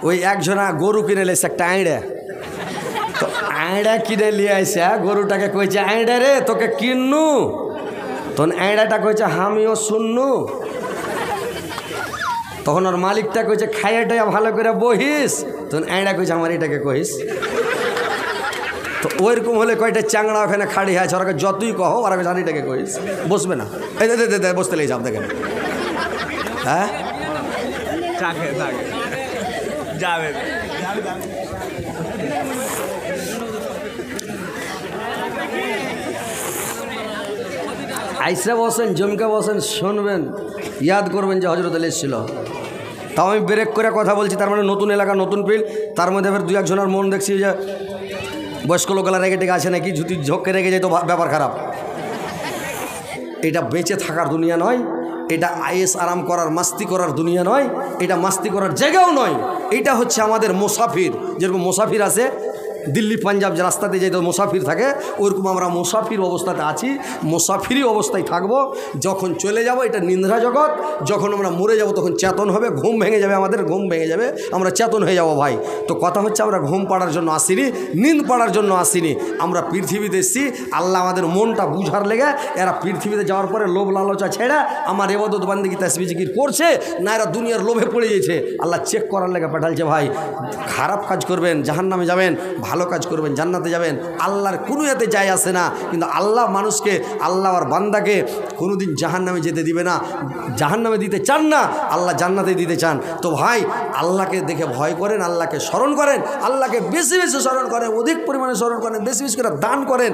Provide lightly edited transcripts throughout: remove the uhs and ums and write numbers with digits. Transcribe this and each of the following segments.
ওই একজনা গরু কিনে লেছে একটা আইড়া, তো আইড়া কিনে নিয়ে আসে গরুটাকে কইছে আইড়া রে তোকে কিননু, তখন আইড়াটা কইছে আমিও শুননু। তখন ওর মালিকটা কইছে খাইয়াটা ভালো করে বহিস, তখন আইড়া কইছে আমার এটাকে কহিস। তো ওইরকম হলে কয়টা চাংড়া ওখানে খাড়ি আছে, ওরাকে যতই কহো ওরা জানি এটাকে কহিস, বসবে না। এই দে বসতে লেগে যাও দেখেন। হ্যাঁ যাবে আইসা বসেন, জমকে বসেন, শুনবেন, ইয়াদ করবেন যে হজরত আলী ছিল। তাও আমি ব্রেক করে কথা বলছি, তার মানে নতুন এলাকা নতুন ফিল্ড, তার মধ্যে ফের 2-1 মন দেখছি যে বয়স্ক লোকেরা রেগে টেগে আছে নাকি, যদি ঝোঁকে রেগে যায় তো ব্যাপার খারাপ। এটা বেঁচে থাকার দুনিয়া নয়, এটা আয়েস আরাম করার মাস্তি করার দুনিয়া নয়, এটা মাস্তি করার জায়গাও নয়। এটা হচ্ছে আমাদের মুসাফির। যেরকম মুসাফির আছে দিল্লি পাঞ্জাব যে রাস্তাতে যেহেতু মুসাফির থাকে, ওরকম আমরা মুসাফির অবস্থাতে আছি, মুসাফিরি অবস্থায় থাকবো। যখন চলে যাব এটা নিন্দ্রা জগৎ, যখন আমরা মরে যাব তখন চেতন হবে, ঘুম ভেঙে যাবে, আমাদের ঘুম ভেঙে যাবে, আমরা চেতন হয়ে যাব। ভাই তো কথা হচ্ছে আমরা ঘুম পাড়ার জন্য আসিনি, নিন্দ পাড়ার জন্য আসিনি, আমরা পৃথিবীতে এসেছি আল্লাহ আমাদের মনটা বুঝার লেগে। এরা পৃথিবীতে যাওয়ার পরে লোভ লালচা ছেড়ে আমার ইবাদত বান্দেগি তাসবিহ জিকির করছে না, এরা দুনিয়ার লোভে পড়ে গেছে। আল্লাহ চেক করার লেগে পাঠালছে। ভাই খারাপ কাজ করবেন জাহান্নামে যাবেন, ভালো কাজ করবেন জান্নাতে যাবেন, আল্লাহর কোনো এতে যায় আসে না। কিন্তু আল্লাহ মানুষকে, আল্লাহ আর বান্দাকে কোনোদিন জাহান্নামে যেতে দিবে না। জাহান্নামে দিতে চান না, আল্লাহ জান্নাতে দিতে চান। তো ভাই আল্লাহকে দেখে ভয় করেন, আল্লাহকে স্মরণ করেন, আল্লাহকে বেশি বেশি স্মরণ করেন, অধিক পরিমাণে স্মরণ করেন, বেশি বেশি করে দান করেন,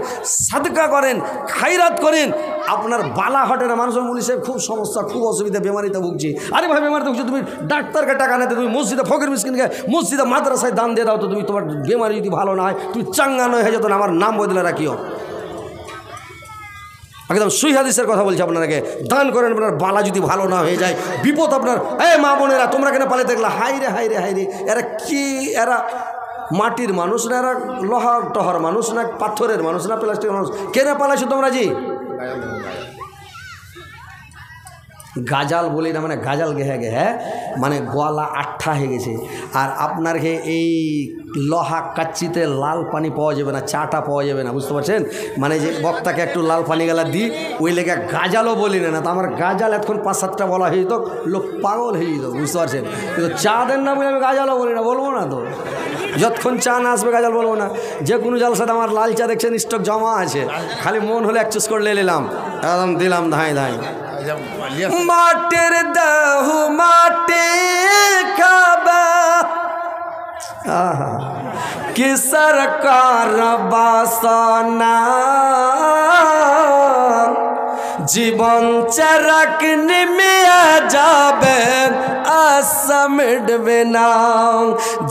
সাদকা করেন, খায়রাত করেন। আপনার বালা হটে না। মানুষের বলিছে খুব সমস্যা, খুব অসুবিধা, বেমারিতে ভুগছি। আরে ভাই বেমারিতে ভুগছি, তুমি ডাক্তারকে টাকা নিতে, তুমি মসজিদে ফকির মিসকিনকে মসজিদে মাদ্রাসায় দান দিয়ে দাও, তো তুমি তোমার বেমারি যদি ভালো না হয়, তুমি চাঙ্গা নয় হয়ে যেত না, আমার নাম বদলে রাখিও। একদম সহিহ হাদিসের কথা বলছি আপনাকে, দান করেন। আপনার বালা যদি ভালো না হয়ে যায়, বিপদ আপনার। এই মা বোনেরা তোমরা কেন পালে দেখলা? হাইরে হাইরে হাইরে, এরা কি, এরা মাটির মানুষ না, এরা লোহার টহার মানুষ না, পাথরের মানুষ না, প্লাস্টিকের মানুষ? কেন পালাইছো তোমরা? জি গাজাল বলি না, মানে গাজাল গেহে গেহে, মানে গলা আঠা হয়ে গেছে। আর আপনার এই লোহা কাচ্চিতে লাল পানি পাওয়া যাবে না, চাটা পাওয়া যাবে না, বুঝতে পারছেন? মানে যে বক্তাকে একটু লাল পানি গেলা দিই, ওই লেগে গাজালও বলি না। তো আমার গাজাল এখন 5-7টা বলা হয়ে যেত, লোক পাগল হয়ে যেত, বুঝতে পারছেন? কিন্তু চা দেন না বলে আমি গাজালও বলি না, বলবো না তো। যতক্ষণ চা না আসবে গাজাল বলবো না। যে কোনো জালসাতে আমার লাল চা দেখছেন স্টক জমা আছে, খালি মন হলে একচুস করে নিলাম, একদম দিলাম ধাই ধাই। মাটির দেহ মাটি খাবা, কি সরকার বাসনা, জীবন চরক নিমিয়া যাবে আশা মিটবে না,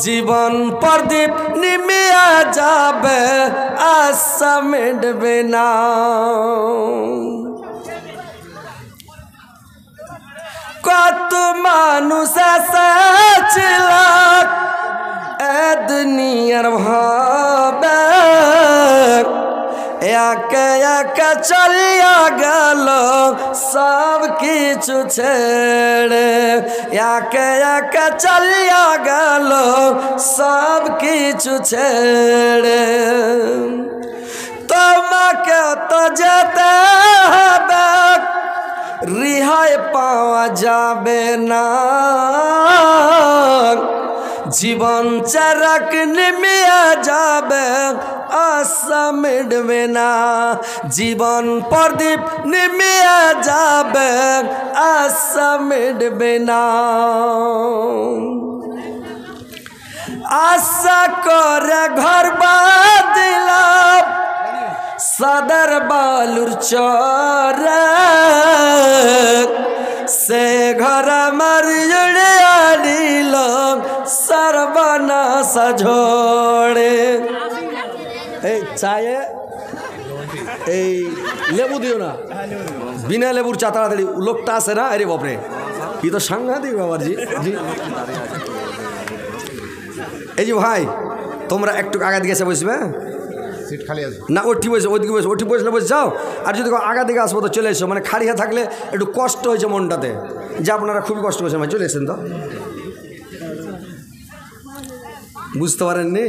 জীবন প্রদীপ নিমিয়া যাবে আশা মিটবে না। কত মানুষ এসেছিল এ দুনিয়ার ভাবে, একে একে চলিয়া গেল সব কিছু ছেড়ে, একে একে চলিয়া গেল সব কিছু ছেড়ে। তোমাকে তো যেতে হবে, রিহাই পাওয়া যাবে না, জীবন চরক নিমিয়া যাবে আশা মিটবে না, জীবন প্রদীপ নিমিয়া যাবে আশা মিটবে না। আশা করে ঘর বাঁধিলাম সদর বালুর চরে, সে ঘর আমার জুড়ে আনিল সর্বনাশ ঝড়ে। এই চায়ে এই লেবু দিও না, বিনা লেবুর চা তাড়াতাড়ি। লোকটা আছে না, আরে বাপরে কি তো সাংঘাতিক ব্যাপার। জি জি এই যে ভাই তোমরা একটু আগা দিকে এসে বসবে সিট খালি আছে না, ওটি বসে ওইদিকে বসে, ওটি বসলে বসে যাও। আর যদি আগা দিকে আসবো তো চলে এসো, মানে খাড়িয়া থাকলে একটু কষ্ট হয়েছে মনটাতে, যে আপনারা খুবই কষ্ট করছেন। ভাই চলে এসেছেন তো, বুঝতে পারেননি?